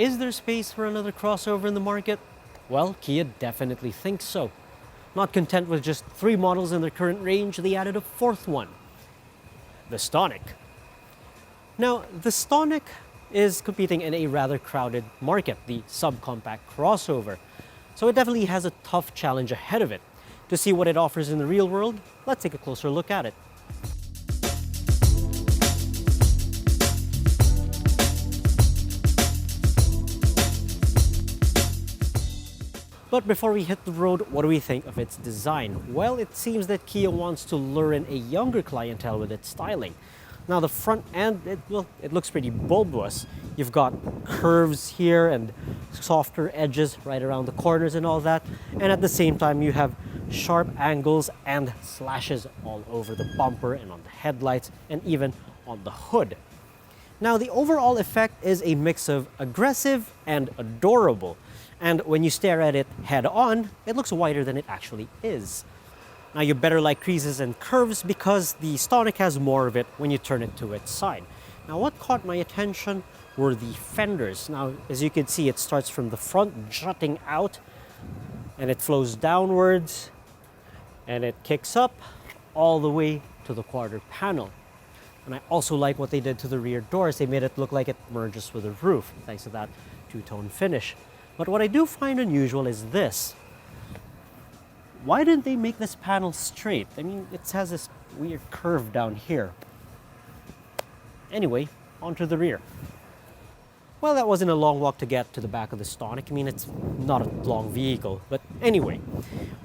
is there space for another crossover in the market? Well, Kia definitely thinks so. Not content with just 3 models in their current range, they added a 4th one, the Stonic. Now, the Stonic is competing in a rather crowded market, the subcompact crossover. So it definitely has a tough challenge ahead of it. To see what it offers in the real world, let's take a closer look at it. But before we hit the road, what do we think of its design? Well, it seems that Kia wants to lure in a younger clientele with its styling. Now the front end, it looks pretty bulbous. You've got curves here and softer edges right around the corners and all that. And at the same time, you have sharp angles and slashes all over the bumper and on the headlights and even on the hood. Now the overall effect is a mix of aggressive and adorable. And when you stare at it head on, it looks wider than it actually is. Now you better like creases and curves because the Stonic has more of it when you turn it to its side. Now what caught my attention were the fenders. Now as you can see, it starts from the front jutting out and it flows downwards and it kicks up all the way to the quarter panel. And I also like what they did to the rear doors. They made it look like it merges with the roof thanks to that two-tone finish. But what I do find unusual is this. Why didn't they make this panel straight? I mean, it has this weird curve down here. Anyway, onto the rear. Well, that wasn't a long walk to get to the back of the Stonic. I mean, it's not a long vehicle. But anyway,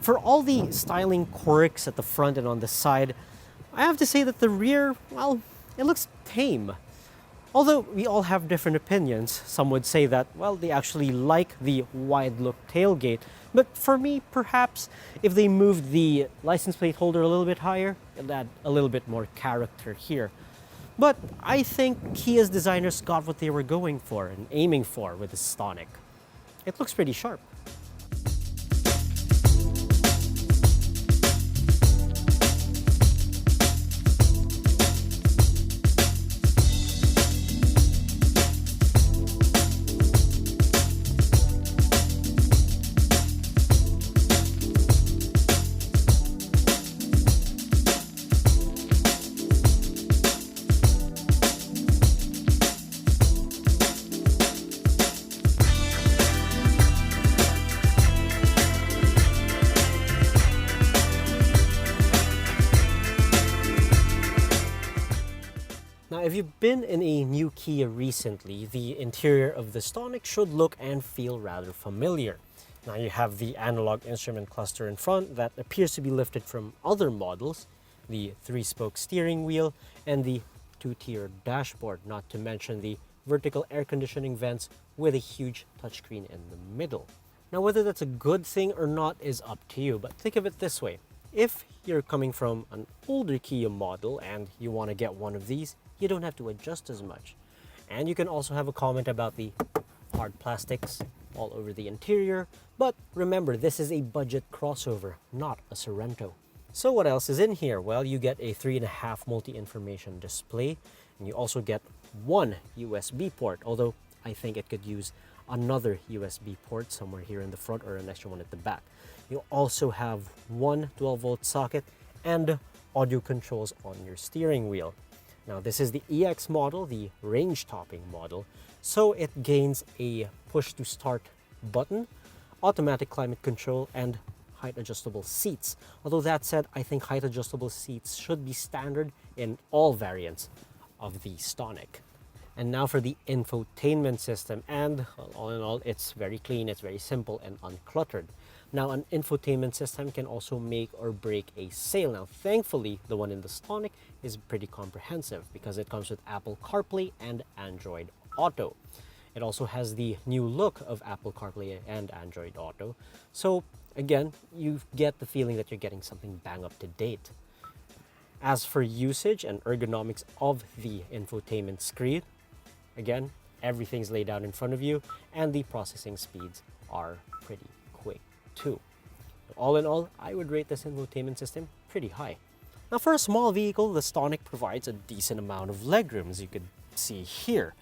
for all the styling quirks at the front and on the side, I have to say that the rear, well, it looks tame. Although we all have different opinions. Some would say that, well, they actually like the wide look tailgate. But for me, perhaps, if they moved the license plate holder a little bit higher, it'd add a little bit more character here. But I think Kia's designers got what they were going for and aiming for with the Stonic. It looks pretty sharp. Now, if you've been in a new Kia recently, the interior of the Stonic should look and feel rather familiar. Now, you have the analog instrument cluster in front that appears to be lifted from other models, the 3-spoke steering wheel, and the 2-tier dashboard, not to mention the vertical air conditioning vents with a huge touchscreen in the middle. Now, whether that's a good thing or not is up to you, but think of it this way. If you're coming from an older Kia model and you want to get one of these, you don't have to adjust as much. And you can also have a comment about the hard plastics all over the interior. But remember, this is a budget crossover, not a Sorento. So what else is in here? Well, you get a 3.5 multi-information display, and you also get one USB port, although I think it could use another USB port somewhere here in the front or an extra one at the back. You also have one 12-volt socket and audio controls on your steering wheel. Now this is the EX model, the range topping model, so it gains a push to start button, automatic climate control, and height adjustable seats. Although that said, I think height adjustable seats should be standard in all variants of the Stonic. And now for the infotainment system, and well, all in all, it's very clean, it's very simple and uncluttered. Now, an infotainment system can also make or break a sale. Now, thankfully, the one in the Stonic is pretty comprehensive because it comes with Apple CarPlay and Android Auto. It also has the new look of Apple CarPlay and Android Auto. So, again, you get the feeling that you're getting something bang up to date. As for usage and ergonomics of the infotainment screen, again, everything's laid out in front of you and the processing speeds are pretty quick too. All in all, I would rate this infotainment system pretty high. Now for a small vehicle, the Stonic provides a decent amount of legroom, as you could see here.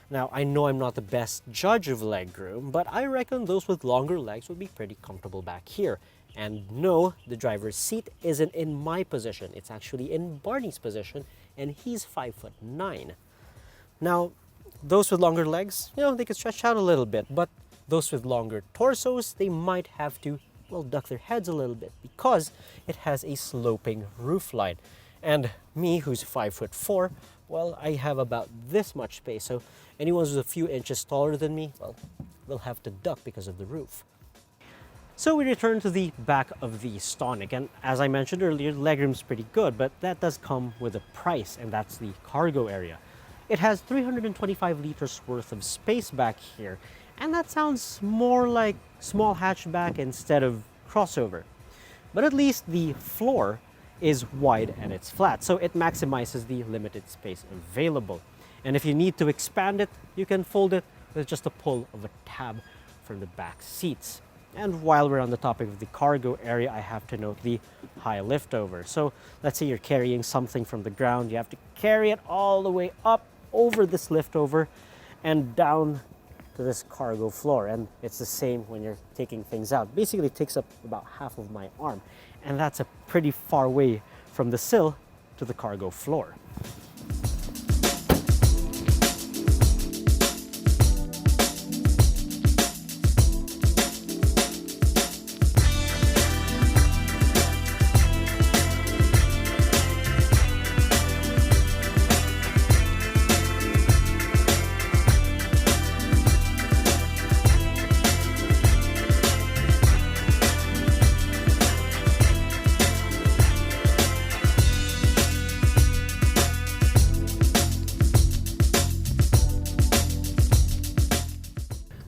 Now, I know I'm not the best judge of legroom, but I reckon those with longer legs would be pretty comfortable back here. And no, the driver's seat isn't in my position. It's actually in Barney's position, and he's 5'9". Now, those with longer legs, they could stretch out a little bit, but those with longer torsos, they might have to, duck their heads a little bit because it has a sloping roofline. And me, who's 5'4", I have about this much space, so anyone who's a few inches taller than me, they'll have to duck because of the roof. So we return to the back of the Stonic, and as I mentioned earlier, legroom's pretty good, but that does come with a price, and that's the cargo area. It has 325 liters worth of space back here, and that sounds more like small hatchback instead of crossover. But at least the floor is wide and it's flat, so it maximizes the limited space available. And if you need to expand it, you can fold it with just a pull of a tab from the back seats. And while we're on the topic of the cargo area, I have to note the high liftover. So let's say you're carrying something from the ground, you have to carry it all the way up over this liftover and down to this cargo floor. And it's the same when you're taking things out. Basically, it takes up about half of my arm, and that's a pretty far way from the sill to the cargo floor.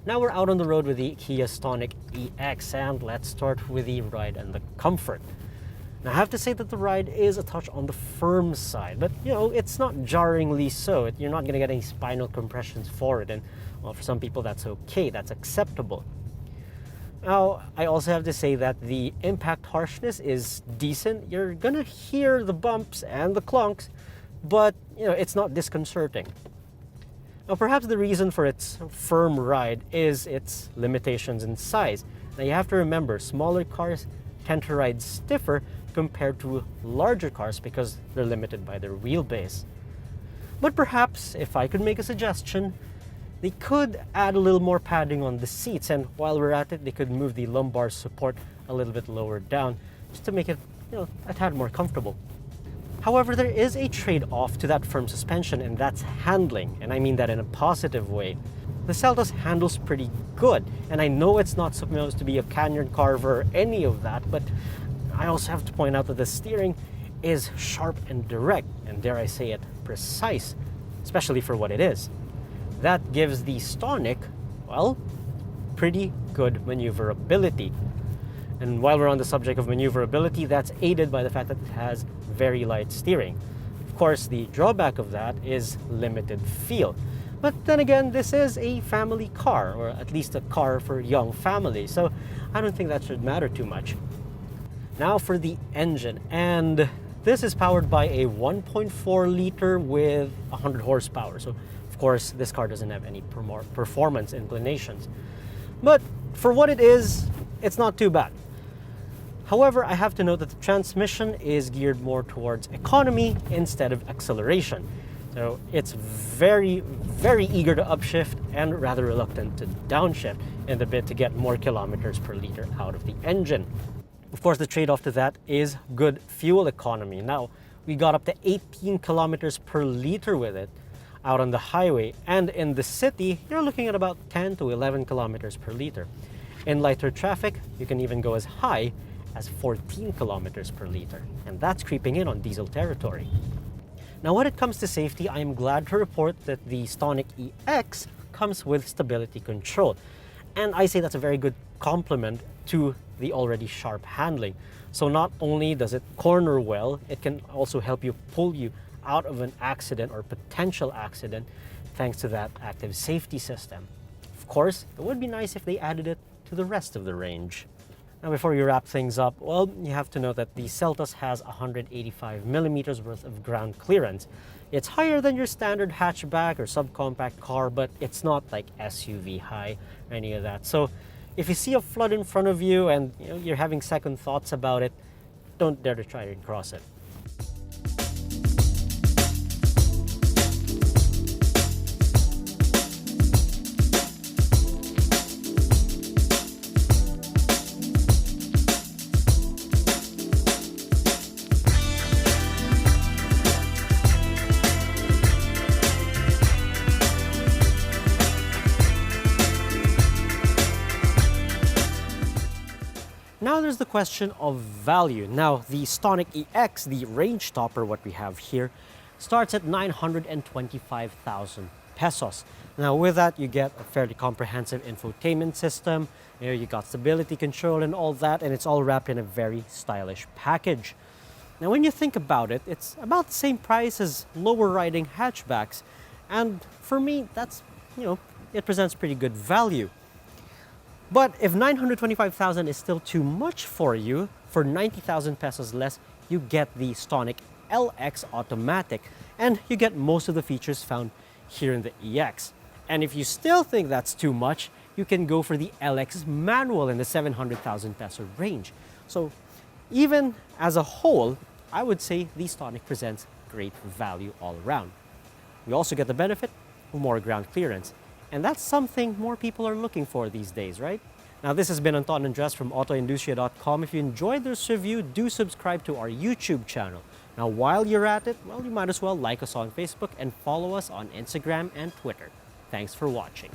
Now we're out on the road with the Kia Stonic EX, and let's start with the ride and the comfort. Now I have to say that the ride is a touch on the firm side, but it's not jarringly so. You're not going to get any spinal compressions for it, and for some people that's okay, that's acceptable. Now I also have to say that the impact harshness is decent. You're going to hear the bumps and the clunks, but it's not disconcerting. Now, perhaps the reason for its firm ride is its limitations in size. Now, you have to remember, smaller cars tend to ride stiffer compared to larger cars because they're limited by their wheelbase. But perhaps, if I could make a suggestion, they could add a little more padding on the seats, and while we're at it, they could move the lumbar support a little bit lower down just to make it, a tad more comfortable. However, there is a trade-off to that firm suspension, and that's handling, and I mean that in a positive way. The Seltos handles pretty good, and I know it's not supposed to be a canyon carver or any of that, but I also have to point out that the steering is sharp and direct, and dare I say it, precise, especially for what it is. That gives the Stonic, pretty good maneuverability. And while we're on the subject of maneuverability, that's aided by the fact that it has very light steering. Of course, the drawback of that is limited feel. But then again, this is a family car, or at least a car for young families, so I don't think that should matter too much. Now for the engine, and this is powered by a 1.4 liter with 100 horsepower. So of course, this car doesn't have any performance inclinations. But for what it is, it's not too bad. However, I have to note that the transmission is geared more towards economy instead of acceleration. So it's very, very eager to upshift and rather reluctant to downshift in the bid to get more kilometers per liter out of the engine. Of course, the trade-off to that is good fuel economy. Now, we got up to 18 kilometers per liter with it out on the highway, and in the city, you're looking at about 10 to 11 kilometers per liter. In lighter traffic, you can even go as high as 14 kilometers per liter, and that's creeping in on diesel territory. Now, when it comes to safety, I am glad to report that the Stonic EX comes with stability control, and I say that's a very good complement to the already sharp handling. So not only does it corner well, it can also help you pull you out of an accident or potential accident thanks to that active safety system. Of course, it would be nice if they added it to the rest of the range. Now, before you wrap things up, well, you have to know that the Seltos has 185 millimeters worth of ground clearance. It's higher than your standard hatchback or subcompact car, but it's not like SUV high or any of that. So if you see a flood in front of you and you're having second thoughts about it, don't dare to try and cross it. Now there's the question of value. Now the Stonic EX, the range topper, what we have here, starts at 925,000 pesos. Now with that, you get a fairly comprehensive infotainment system, you got stability control and all that, and it's all wrapped in a very stylish package. Now when you think about it, it's about the same price as lower riding hatchbacks, and for me, that's, it presents pretty good value. But if 925,000 is still too much for you, for 90,000 pesos less, you get the Stonic LX Automatic, and you get most of the features found here in the EX. And if you still think that's too much, you can go for the LX Manual in the 700,000 peso range. So even as a whole, I would say the Stonic presents great value all around. We also get the benefit of more ground clearance. And that's something more people are looking for these days, right? Now, this has been Anton Andres from AutoIndustriya.com. If you enjoyed this review, do subscribe to our YouTube channel. Now, while you're at it, well, you might as well like us on Facebook and follow us on Instagram and Twitter. Thanks for watching.